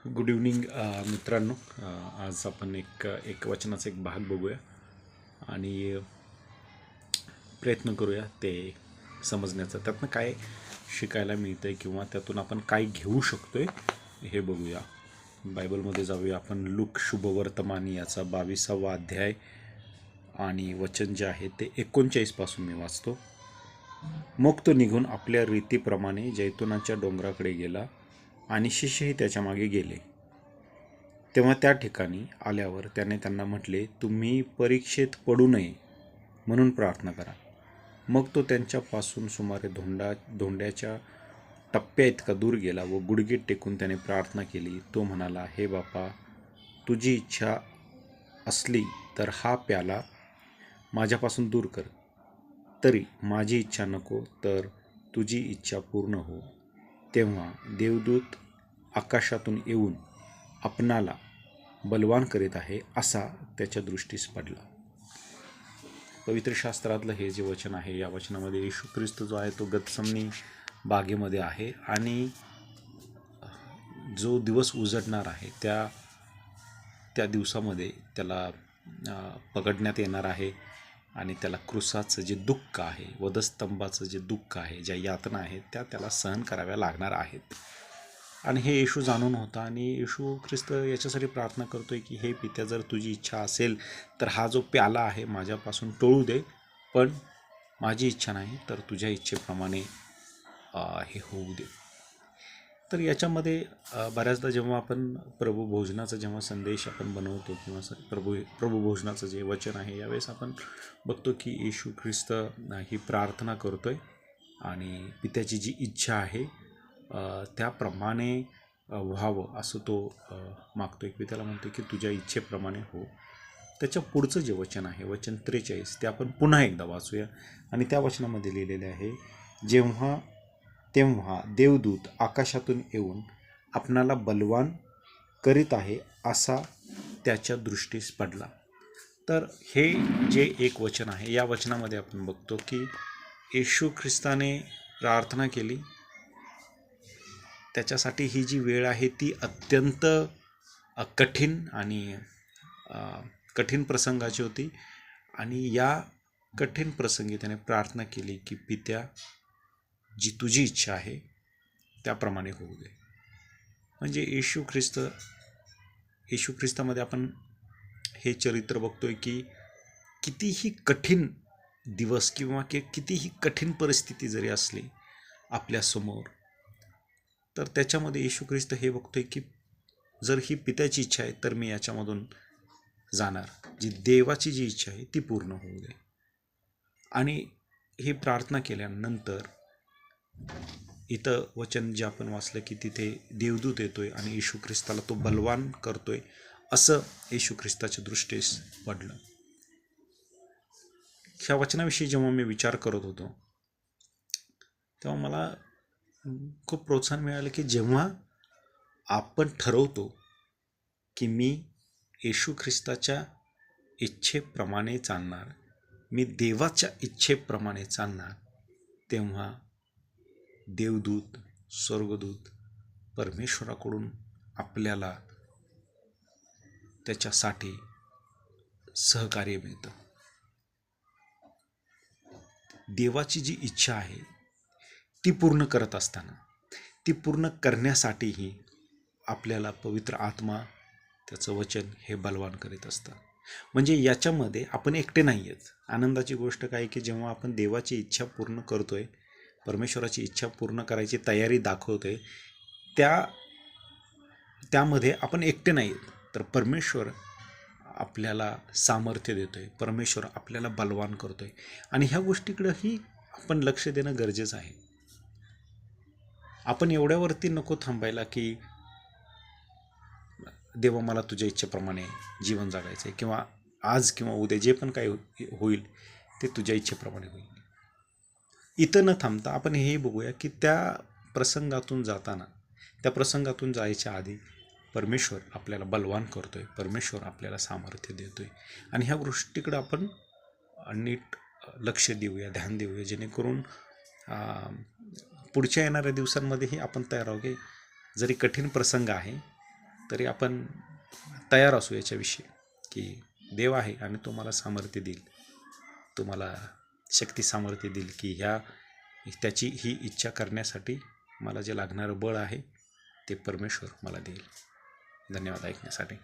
Good evening मित्रांनो. आज आपण एक वचनाचा एक भाग बघूया आणि प्रयत्न करूया ते समजण्याचा. त्यातनं काय शिकायला मिळतं आहे किंवा त्यातून आपण काय घेऊ शकतो आहे हे बघूया. बायबलमध्ये जाऊया आपण. लूक शुभवर्तमान याचा 22वा अध्याय आणि वचन जे आहे ते 39 मी वाचतो. मग तो निघून आपल्या रीतीप्रमाणे जैतुनाच्या डोंगराकडे गेला आणि शिष्यही त्याच्या मागे गेले. तेव्हा त्या ठिकाणी आल्यावर त्याने त्यांना म्हटले, तुम्ही परीक्षेत पडू नये म्हणून प्रार्थना करा. मग तो त्यांच्यापासून सुमारे धोंड्याच्या टप्प्या इतका दूर गेला व गुडघे टेकून त्याने प्रार्थना केली. तो म्हणाला, हे बापा, तुझी इच्छा असली तर हा प्याला माझ्यापासून दूर कर. तरी माझी इच्छा नको तर तुझी इच्छा पूर्ण हो. तेव्हा देवदूत आकाशातून येऊन आपणाला बलवान करीत आहे असा त्याच्या दृष्टीस पडला. पवित्र शास्त्रातलं हे जे वचन आहे, या वचनामध्ये येशू ख्रिस्त जो आहे तो गतसमनी बागेमध्ये आहे आणि जो दिवस उजडणार आहे त्या दिवसामध्ये त्याला पकडण्यात येणार आहे आणि त्याला क्रुसाचं जे दुःख आहे, वधस्तंभाचं जे दुःख आहे, ज्या यातना आहेत त्याला सहन कराव्या लागणार आहेत. आणि हे येशू जाणून होता आणि येशू ख्रिस्त याच्यासाठी प्रार्थना करतोय की हे पित्या, जर तुझी इच्छा असेल तर हा जो प्याला आहे माझ्यापासून टळू दे, पण माझी इच्छा नाही तर तुझ्या इच्छेप्रमाणे हे होऊ दे. तर याच्यामध्ये बऱ्याचदा जेव्हा आपण प्रभू भोजनाचा जेव्हा संदेश आपण बनवतो किंवा प्रभू भोजनाचं जे वचन आहे, यावेळेस आपण बघतो की येशू ख्रिस्त ही प्रार्थना करतोय आणि पित्याची जी इच्छा आहे त्याप्रमाणे व्हावं असं तो मागतोय. की त्याला म्हणतो की तुझ्या इच्छेप्रमाणे हो. त्याच्या पुढचं जे वचन आहे, वचन 43, ते आपण पुन्हा एकदा वाचूया. आणि त्या वचनामध्ये लिहिलेले आहे, तेव्हा देवदूत आकाशातून येऊन आपणाला बलवान करीत आहे असा त्याच्या दृष्टीस पडला. तर हे जे एक वचन आहे, या वचनामध्ये आपण बघतो की येशू ख्रिस्ताने प्रार्थना केली. त्याच्यासाठी ही जी वेळ आहे ती अत्यंत कठीण आणि कठीण प्रसंगाची होती. आणि या कठीण प्रसंगी त्याने प्रार्थना केली की पित्या, जी तुझी इच्छा आहे त्याप्रमाणे होऊ दे. म्हणजे येशू ख्रिस्तामध्ये आपण हे चरित्र बघतोय की कितीही कठीण दिवस किंवा कितीही कठीण परिस्थिती जरी असली आपल्यासमोर, तर त्याच्यामध्ये येशू ख्रिस्त हे बघतोय की जर ही पित्याची इच्छा आहे तर मी याच्यामधून जाणार. जी देवाची जी इच्छा आहे ती पूर्ण होऊ दे. आणि ही प्रार्थना केल्यानंतर इथं वचन जे आपण वाचलं की तिथे देवदूत येतोय आणि येशू ख्रिस्ताला तो बलवान करतोय असं येशू ख्रिस्ताच्या दृष्टीस पडलं. ह्या वचनाविषयी जेव्हा मी विचार करत होतो तेव्हा मला खूप प्रोत्साहन मिळालं की जेव्हा आपण ठरवतो की मी येशू ख्रिस्ताच्या इच्छेप्रमाणे चालणार, मी देवाच्या इच्छेप्रमाणे चालणार, तेव्हा देवदूत, स्वर्गदूत परमेश्वराकडून आपल्याला त्याच्यासाठी सहकार्य मिळतं. देवाची जी इच्छा आहे ती पूर्ण करत असताना, ती पूर्ण करण्यासाठीही आपल्याला पवित्र आत्मा, त्याचं वचन हे बलवान करीत असतं. म्हणजे याच्यामध्ये आपण एकटे नाही आहेत. आनंदाची गोष्ट काय की जेव्हा आपण देवाची इच्छा पूर्ण करतोय, परमेश्वराची इच्छा पूर्ण करायची तयारी दाखवतोय, त्यामध्ये आपण एकटे नाही आहेत. तर परमेश्वर आपल्याला सामर्थ्य देतोय, परमेश्वर आपल्याला बलवान करतोय. आणि ह्या गोष्टीकडेही आपण लक्ष देणं गरजेचं आहे. आपण एवढ्यावरती नको थांबायला की देवा, मला तुझ्या इच्छेप्रमाणे जीवन जगायचं आहे किंवा आज किंवा उद्या जे पण काही होईल ते तुझ्या इच्छेप्रमाणे होईल. इथं न थांबता आपण हेही बघूया की त्या प्रसंगातून जायच्या आधी परमेश्वर आपल्याला बलवान करतोय, परमेश्वर आपल्याला सामर्थ्य देतोय. आणि ह्या गोष्टीकडं आपण नीट लक्ष देऊया, ध्यान देऊया, जेणेकरून पुढच्या येणाऱ्या दिवसांमध्येही आपण तयार राहू की जरी कठीण प्रसंग आहे तरी आपण तयार असू याच्याविषयी की देव आहे आणि तो मला सामर्थ्य देईल, तुम्हाला शक्ती सामर्थ्य देईल की त्याची ही इच्छा करण्यासाठी मला जे लागणारं बळ आहे ते परमेश्वर मला देईल. धन्यवाद ऐकण्यासाठी.